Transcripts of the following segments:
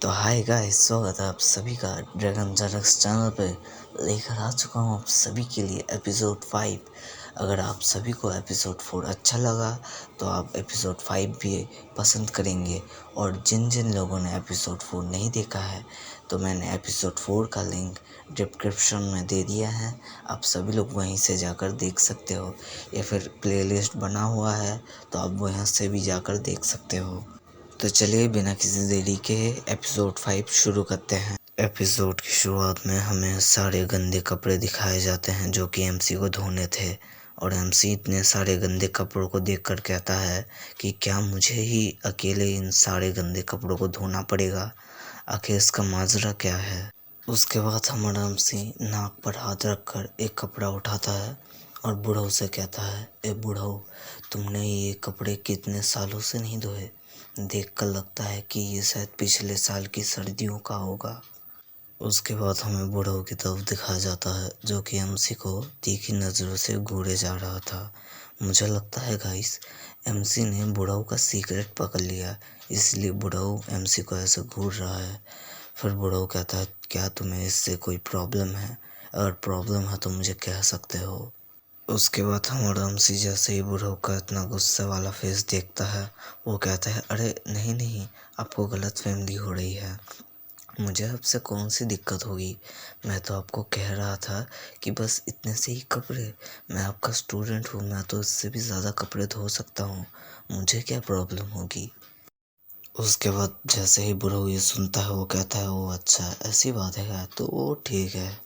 तो hi guys, स्वागत है आप सभी का ड्रैगन जरक्स चैनल पे। लेकर आ चुका हूँ आप सभी के लिए एपिसोड 5। अगर आप सभी को एपिसोड 4 अच्छा लगा तो आप एपिसोड 5 भी पसंद करेंगे। और जिन जिन लोगों ने एपिसोड 4 नहीं देखा है तो मैंने एपिसोड 4 का लिंक डिस्क्रिप्शन में दे दिया है। आप सभी लोग वहीं से जाकर देख सकते हो, या फिर प्लेलिस्ट बना हुआ है तो आप वहाँ से भी जाकर देख सकते हो। तो चलिए बिना किसी देरी के एपिसोड 5 शुरू करते हैं। एपिसोड की शुरुआत में हमें सारे गंदे कपड़े दिखाए जाते हैं जो कि एमसी को धोने थे। और एमसी इतने सारे गंदे कपड़ों को देखकर कहता है कि क्या मुझे ही अकेले इन सारे गंदे कपड़ों को धोना पड़ेगा, आखिर इसका माजरा क्या है। उसके बाद हमारा एमसी नाक पर हाथ रखकर एक कपड़ा उठाता है और बूढ़ऊ से कहता है, ए बूढ़ऊ, तुमने ये कपड़े कितने सालों से नहीं धोए। देखकर लगता है कि ये शायद पिछले साल की सर्दियों का होगा। उसके बाद हमें बूढ़ऊ की तरफ दिखाया जाता है जो कि एमसी को तीखी नज़रों से घूरे जा रहा था। मुझे लगता है गाइस, एमसी ने बूढ़ऊ का सीक्रेट पकड़ लिया, इसलिए बूढ़ऊ एमसी को ऐसे घूर रहा है। फिर बूढ़ऊ कहता है, क्या तुम्हें इससे कोई प्रॉब्लम है? अगर प्रॉब्लम है तो मुझे कह सकते हो। उसके बाद हमारा एमसी जैसे ही बूढ़ऊ का इतना गुस्से वाला फेस देखता है, वो कहता है, अरे नहीं नहीं, आपको गलतफहमी हो रही है। मुझे आपसे कौन सी दिक्कत होगी? मैं तो आपको कह रहा था कि बस इतने से ही कपड़े, मैं आपका स्टूडेंट हूँ, मैं तो इससे भी ज़्यादा कपड़े धो सकता हूँ, मुझे क्या प्रॉब्लम होगी। उसके बाद जैसे ही बूढ़ऊ ये सुनता है वो कहता है, ओ अच्छा ऐसी बात है क्या, तो वो ठीक है।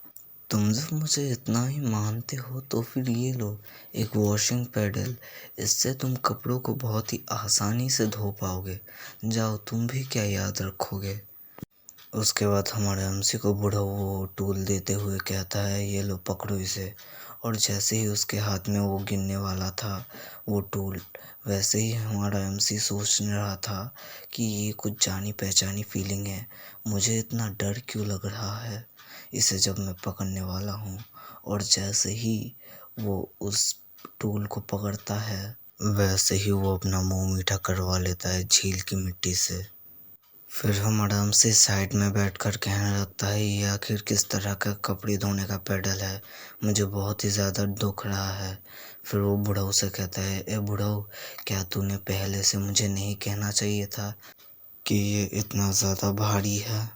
तुम जब मुझे इतना ही मानते हो तो फिर ये लो, एक वॉशिंग पैडल, इससे तुम कपड़ों को बहुत ही आसानी से धो पाओगे। जाओ, तुम भी क्या याद रखोगे। उसके बाद हमारे एमसी को बूढ़ा वो टूल देते हुए कहता है, ये लो पकड़ो इसे। और जैसे ही उसके हाथ में वो गिरने वाला था वो टूल, वैसे ही हमारा एमसी सोच रहा था कि ये कुछ जानी पहचानी फीलिंग है, मुझे इतना डर क्यों लग रहा है इसे जब मैं पकड़ने वाला हूँ। और जैसे ही वो उस टूल को पकड़ता है वैसे ही वो अपना मुंह मीठा करवा लेता है झील की मिट्टी से। फिर हम आराम से साइड में बैठकर कहने लगता है, ये आखिर किस तरह का कपड़े धोने का पैडल है, मुझे बहुत ही ज़्यादा दुख रहा है। फिर वो बूढ़ऊ से कहता है, ए बूढ़ऊ, क्या तूने पहले से मुझे नहीं कहना चाहिए था कि ये इतना ज़्यादा भारी है।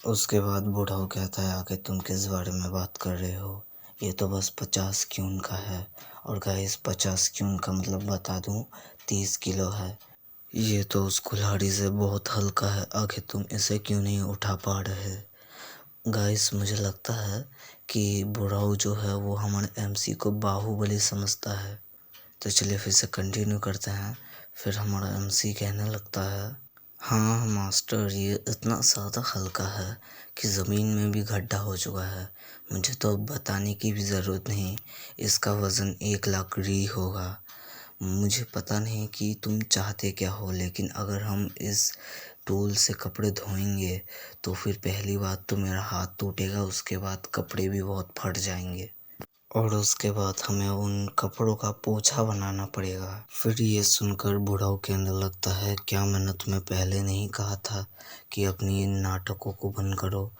उसके बाद बूढ़ऊ कहता है, आखिर तुम किस बारे में बात कर रहे हो, ये तो बस 50 क्यून का है। और गाइस 50 क्यून का मतलब बता दूं 30 किलो है। ये तो उस कुल्हाड़ी से बहुत हल्का है, आखिर तुम इसे क्यों नहीं उठा पा रहे। गाइस मुझे लगता है कि बुढ़ाऊ जो है वो हमारे एमसी को बाहुबली समझता है। तो चलिए फिर से कंटिन्यू करते हैं। फिर हमारा एमसी कहने लगता है, हाँ मास्टर, ये इतना ज़्यादा हल्का है कि ज़मीन में भी गड्ढा हो चुका है। मुझे तो अब बताने की भी ज़रूरत नहीं, इसका वज़न 1 लाख री होगा। मुझे पता नहीं कि तुम चाहते क्या हो, लेकिन अगर हम इस टूल से कपड़े धोएंगे तो फिर पहली बात तो मेरा हाथ टूटेगा, उसके बाद कपड़े भी बहुत फट जाएंगे और उसके बाद हमें उन कपड़ों का पोछा बनाना पड़ेगा। फिर ये सुनकर बूढ़ाऊ कहने लगता है, क्या मैंने तुम्हें पहले नहीं कहा था कि अपनी इन नाटकों को बंद करो,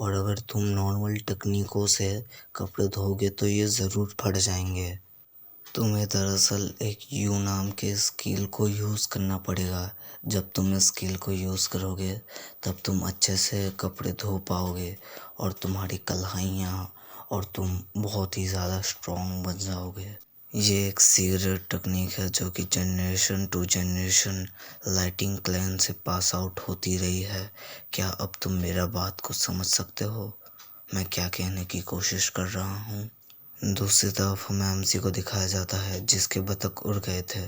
और अगर तुम नॉर्मल तकनीकों से कपड़े धोगे तो ये ज़रूर फट जाएंगे। तुम्हें दरअसल एक यू नाम के स्किल को यूज़ करना पड़ेगा। जब तुम इस स्किल को यूज़ करोगे तब तुम अच्छे से कपड़े धो पाओगे और तुम्हारी कलाइयाँ और तुम बहुत ही ज़्यादा स्ट्रॉन्ग बन जाओगे। ये एक सीक्रेट टेक्निक है जो कि generation to generation lighting clan से पास आउट होती रही है। क्या अब तुम मेरा बात को समझ सकते हो, मैं क्या कहने की कोशिश कर रहा हूँ। दूसरी तरफ हमें एमसी को दिखाया जाता है जिसके बतख उड़ गए थे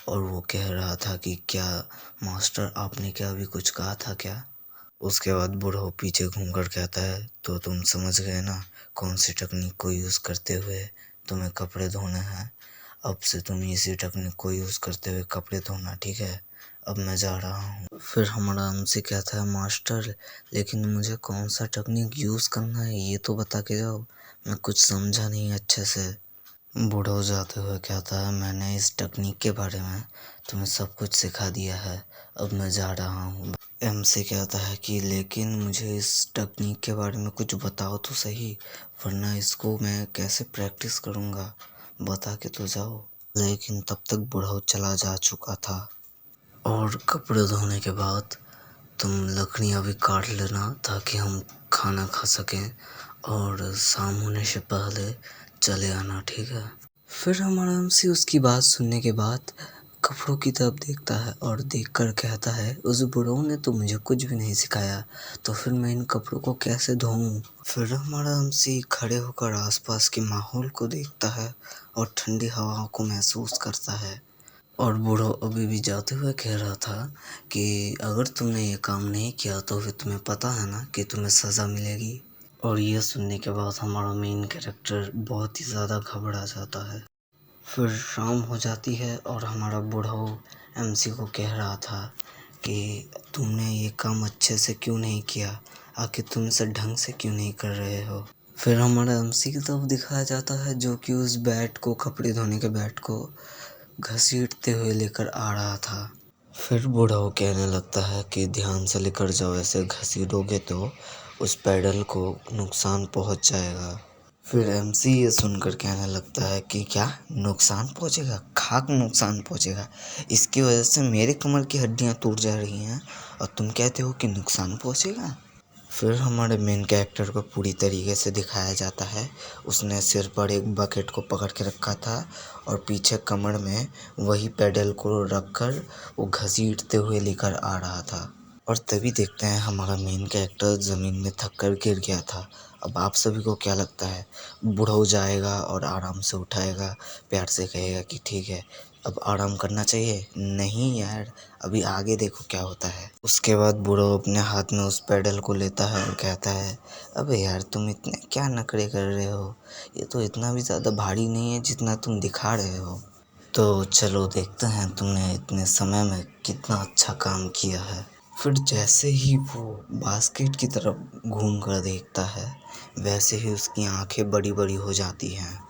और वो कह रहा था कि क्या मास्टर, आपने क्या अभी कुछ कहा था क्या। उसके बाद बूढ़ा पीछे घूमकर कहता है, तो तुम समझ गए ना कौन सी टेक्निक को यूज़ करते हुए तुम्हें कपड़े धोने हैं। अब से तुम इसी टेक्निक को यूज़ करते हुए कपड़े धोना, ठीक है। अब मैं जा रहा हूँ। फिर हमारा एमसी कहता है, मास्टर लेकिन मुझे कौन सा टेक्निक यूज़ करना है ये तो बता के जाओ, मैं कुछ समझा नहीं अच्छे से। बूढ़ा जाते हुए कहता है, मैंने इस टेक्निक के बारे में तुम्हें सब कुछ सिखा दिया है, अब मैं जा रहा हूँ। MC कहता है कि लेकिन मुझे इस टेक्निक के बारे में कुछ बताओ तो सही, वरना इसको मैं कैसे प्रैक्टिस करूँगा, बता के तो जाओ। लेकिन तब तक बुढ़ऊ चला जा चुका था। और कपड़े धोने के बाद तुम लकड़ियाँ भी काट लेना ताकि हम खाना खा सकें, और शाम होने से पहले चले आना, ठीक है। फिर हमारा MC उसकी बात सुनने के बाद कपड़ों की तरफ देखता है और देखकर कहता है, उस बुढ़ऊ ने तो मुझे कुछ भी नहीं सिखाया, तो फिर मैं इन कपड़ों को कैसे धोऊं। फिर हमारा MC खड़े होकर आसपास के माहौल को देखता है और ठंडी हवाओं को महसूस करता है। और बूढ़ो अभी भी जाते हुए कह रहा था कि अगर तुमने ये काम नहीं किया तो फिर तुम्हें पता है ना कि तुम्हें सज़ा मिलेगी। और ये सुनने के बाद हमारा मेन कैरेक्टर बहुत ही ज़्यादा घबरा जाता है। फिर शाम हो जाती है और हमारा बूढ़ो MC को कह रहा था कि तुमने ये काम अच्छे से क्यों नहीं किया, आखिर तुम इसे ढंग से क्यों नहीं कर रहे हो। फिर हमारा MC की तरफ दिखाया जाता है जो कि उस बैट को, कपड़े धोने के बैट को घसीटते हुए लेकर आ रहा था। फिर बूढ़ा कहने लगता है कि ध्यान से लेकर जाओ, ऐसे घसीटोगे तो उस पैडल को नुकसान पहुंच जाएगा। फिर MC ये सुनकर कहने लगता है कि क्या नुकसान पहुंचेगा, खाक नुकसान पहुंचेगा, इसकी वजह से मेरे कमर की हड्डियां टूट जा रही हैं और तुम कहते हो कि नुकसान पहुंचेगा। फिर हमारे मेन कैरेक्टर को पूरी तरीके से दिखाया जाता है। उसने सिर पर एक बकेट को पकड़ के रखा था और पीछे कमर में वही पैडल को रखकर वो घसीटते हुए लेकर आ रहा था। और तभी देखते हैं हमारा मेन कैरेक्टर ज़मीन में थक कर गिर गया था। अब आप सभी को क्या लगता है, बूढ़ा जाएगा और आराम से उठाएगा, प्यार से कहेगा कि ठीक है अब आराम करना चाहिए? नहीं यार, अभी आगे देखो क्या होता है। उसके बाद बूढ़ा अपने हाथ में उस पैडल को लेता है और कहता है, अबे यार तुम इतने क्या नखरे कर रहे हो, ये तो इतना भी ज़्यादा भारी नहीं है जितना तुम दिखा रहे हो। तो चलो देखते हैं तुमने इतने समय में कितना अच्छा काम किया है। फिर जैसे ही वो बास्केट की तरफ घूम कर देखता है, वैसे ही उसकी आंखें बड़ी बड़ी हो जाती हैं।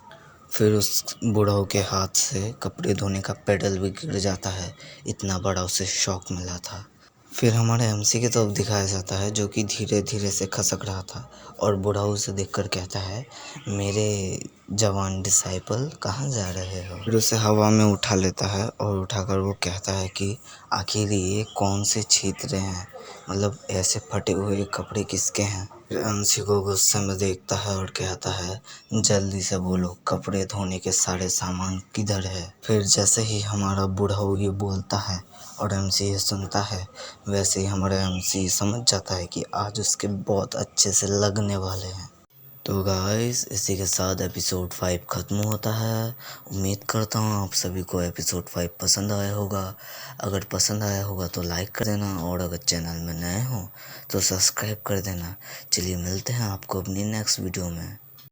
फिर उस बुढ़ऊ के हाथ से कपड़े धोने का पेडल भी गिर जाता है, इतना बड़ा उसे शॉक मिला था। फिर हमारे MC की तरफ दिखाया जाता है जो कि धीरे धीरे से खसक रहा था और बुढ़ऊ उसे देखकर कहता है, मेरे जवान डिसाइपल कहाँ जा रहे हो। फिर उसे हवा में उठा लेता है और उठाकर वो कहता है कि आखिर ये कौन से छितरे हैं, मतलब ऐसे फटे हुए कपड़े किसके हैं। फिर MC को गुस्से में देखता है और कहता है, जल्दी से बोलो कपड़े धोने के सारे सामान किधर है। फिर जैसे ही हमारा बुढ़ऊ ये बोलता है और MC ये सुनता है, वैसे ही हमारा MC समझ जाता है कि आज उसके बहुत अच्छे से लगने वाले हैं। तो गाइस इसी के साथ एपिसोड 5 ख़त्म होता है। उम्मीद करता हूँ आप सभी को एपिसोड 5 पसंद आया होगा। अगर पसंद आया होगा तो लाइक कर देना और अगर चैनल में नए हो तो सब्सक्राइब कर देना। चलिए मिलते हैं आपको अपनी नेक्स्ट वीडियो में।